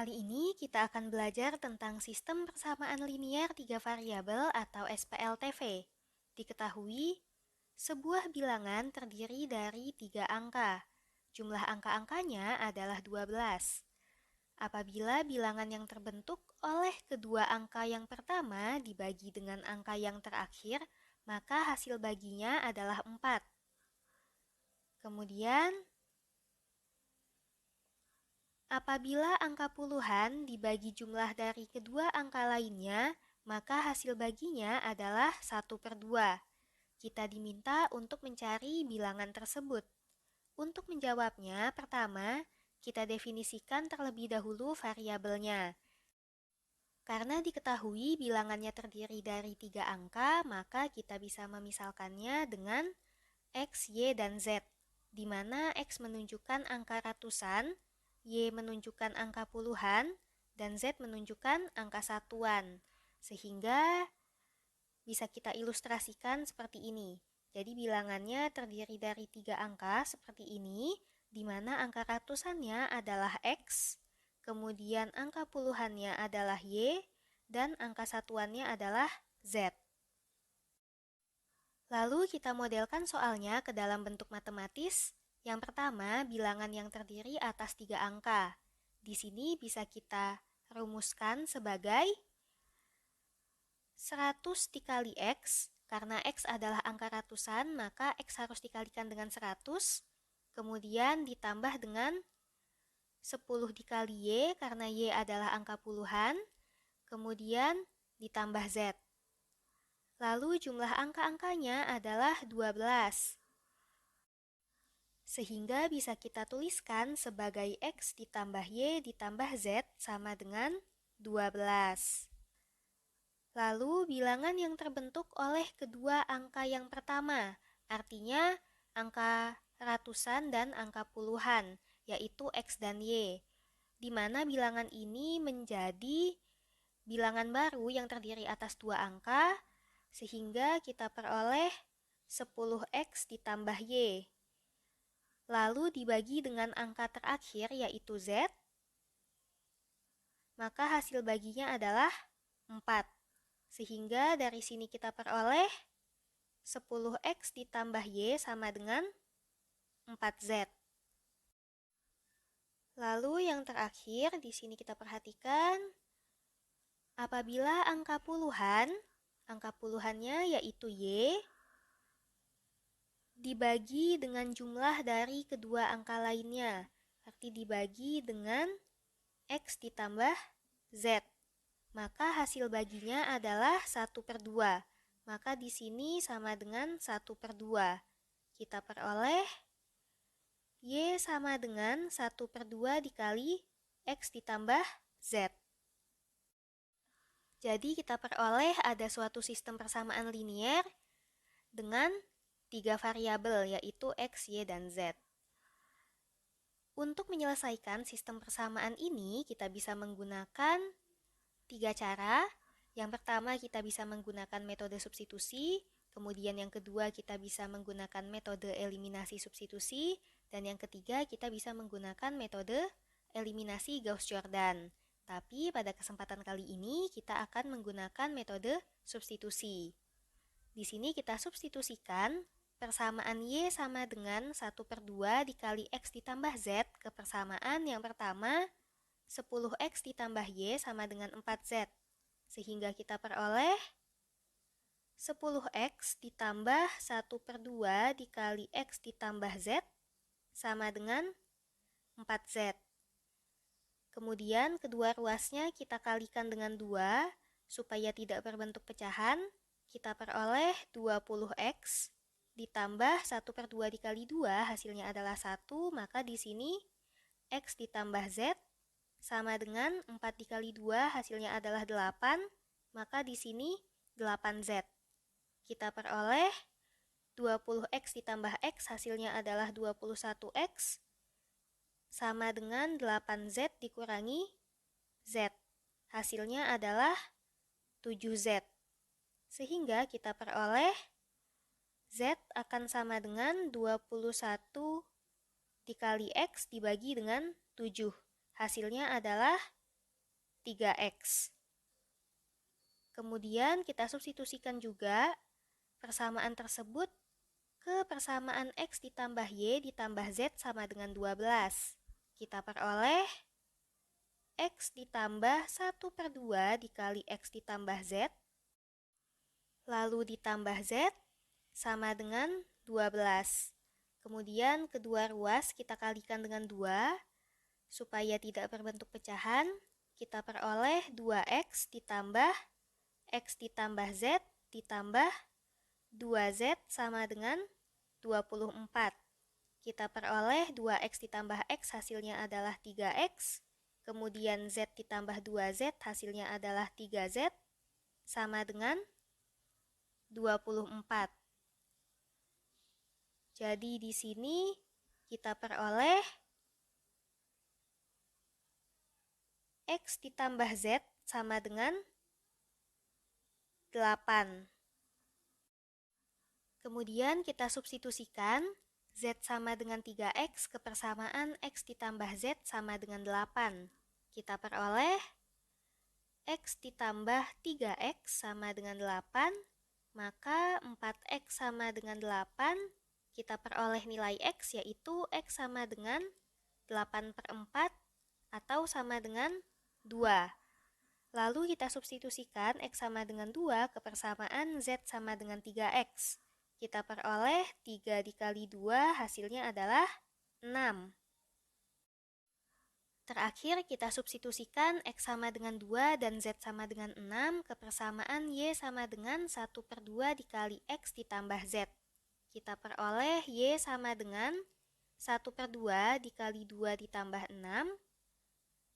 Kali ini kita akan belajar tentang sistem persamaan linier tiga variabel atau SPLTV. Diketahui, sebuah bilangan terdiri dari tiga angka. Jumlah angka-angkanya adalah 12. Apabila bilangan yang terbentuk oleh kedua angka yang pertama dibagi dengan angka yang terakhir, maka hasil baginya adalah 4. Kemudian, apabila angka puluhan dibagi jumlah dari kedua angka lainnya, maka hasil baginya adalah 1/2. Kita diminta untuk mencari bilangan tersebut. Untuk menjawabnya, pertama, kita definisikan terlebih dahulu variabelnya. Karena diketahui bilangannya terdiri dari 3 angka, maka kita bisa memisalkannya dengan X, Y, dan Z, di mana X menunjukkan angka ratusan, Y menunjukkan angka puluhan, dan Z menunjukkan angka satuan. Sehingga bisa kita ilustrasikan seperti ini. Jadi bilangannya terdiri dari 3 angka seperti ini, di mana angka ratusannya adalah X, kemudian angka puluhannya adalah Y, dan angka satuannya adalah Z. Lalu kita modelkan soalnya ke dalam bentuk matematis. Yang pertama, bilangan yang terdiri atas 3 angka. Di sini bisa kita rumuskan sebagai 100 dikali X. Karena X adalah angka ratusan, maka X harus dikalikan dengan 100. Kemudian ditambah dengan 10 dikali Y, karena Y adalah angka puluhan. Kemudian ditambah Z. Lalu jumlah angka-angkanya adalah 12. Sehingga bisa kita tuliskan sebagai X ditambah Y ditambah Z sama dengan 12. Lalu bilangan yang terbentuk oleh kedua angka yang pertama, artinya angka ratusan dan angka puluhan, yaitu X dan Y, di mana bilangan ini menjadi bilangan baru yang terdiri atas 2 angka, sehingga kita peroleh 10X ditambah Y. Lalu dibagi dengan angka terakhir yaitu Z, maka hasil baginya adalah 4. Sehingga dari sini kita peroleh 10X ditambah Y sama dengan 4Z. Lalu yang terakhir di sini kita perhatikan, apabila angka puluhannya yaitu Y, dibagi dengan jumlah dari kedua angka lainnya, arti dibagi dengan X ditambah Z, maka hasil baginya adalah 1/2. Maka di sini sama dengan 1/2. Kita peroleh Y sama dengan 1/2 dikali X ditambah Z. Jadi kita peroleh ada suatu sistem persamaan linier dengan 3 variabel yaitu X, Y, dan Z. Untuk menyelesaikan sistem persamaan ini, kita bisa menggunakan 3 cara. Yang pertama, kita bisa menggunakan metode substitusi. Kemudian yang kedua, kita bisa menggunakan metode eliminasi substitusi. Dan yang ketiga, kita bisa menggunakan metode eliminasi Gauss-Jordan. Tapi pada kesempatan kali ini, kita akan menggunakan metode substitusi. Di sini kita substitusikan persamaan Y sama dengan 1/2 dikali X ditambah Z ke persamaan yang pertama 10X ditambah Y sama dengan 4Z. Sehingga kita peroleh 10X ditambah 1/2 dikali X ditambah Z sama dengan 4Z. Kemudian kedua ruasnya kita kalikan dengan 2 supaya tidak berbentuk pecahan. Kita peroleh 20X ditambah 1/2 dikali 2 hasilnya adalah 1, maka di sini X ditambah Z sama dengan 4 dikali 2 hasilnya adalah 8, maka di sini 8Z. Kita peroleh 20X ditambah X hasilnya adalah 21X sama dengan 8Z dikurangi Z. Hasilnya adalah 7Z. Sehingga kita peroleh Z akan sama dengan 21 dikali X dibagi dengan 7. Hasilnya adalah 3x. Kemudian kita substitusikan juga persamaan tersebut ke persamaan x ditambah y ditambah z sama dengan 12. Kita peroleh x ditambah 1/2 dikali x ditambah z, lalu ditambah z sama dengan 12. Kemudian kedua ruas kita kalikan dengan 2, supaya tidak berbentuk pecahan. Kita peroleh 2x ditambah x ditambah z ditambah 2z sama dengan 24. Kita peroleh 2x ditambah x hasilnya adalah 3x. Kemudian z ditambah 2z hasilnya adalah 3z sama dengan 24. Jadi di sini kita peroleh x ditambah z sama dengan 8. Kemudian kita substitusikan z sama dengan 3x ke persamaan x ditambah z sama dengan 8. Kita peroleh x ditambah 3x sama dengan 8, maka 4x sama dengan 8. Kita peroleh nilai x, yaitu x sama dengan 8/4 atau sama dengan 2. Lalu kita substitusikan x sama dengan 2 ke persamaan z sama dengan 3x. Kita peroleh 3 dikali 2 hasilnya adalah 6. Terakhir kita substitusikan x sama dengan 2 dan z sama dengan 6 ke persamaan y sama dengan 1/2 dikali x ditambah z. Kita peroleh y sama dengan 1/2 dikali 2 ditambah 6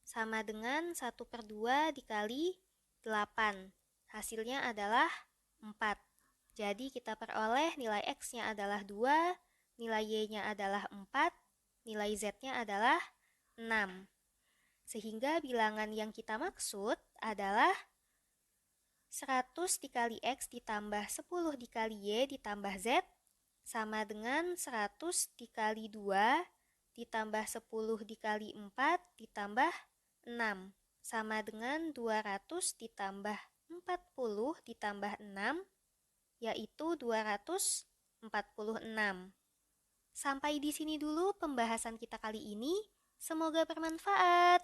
sama dengan 1/2 dikali 8. Hasilnya adalah 4. Jadi kita peroleh nilai x-nya adalah 2, nilai y-nya adalah 4, nilai z-nya adalah 6. Sehingga bilangan yang kita maksud adalah 100 dikali x ditambah 10 dikali y ditambah z sama dengan 100 dikali 2 ditambah 10 dikali 4 ditambah 6 sama dengan 200 ditambah 40 ditambah 6, yaitu 246. Sampai di sini dulu pembahasan kita kali ini. Semoga bermanfaat.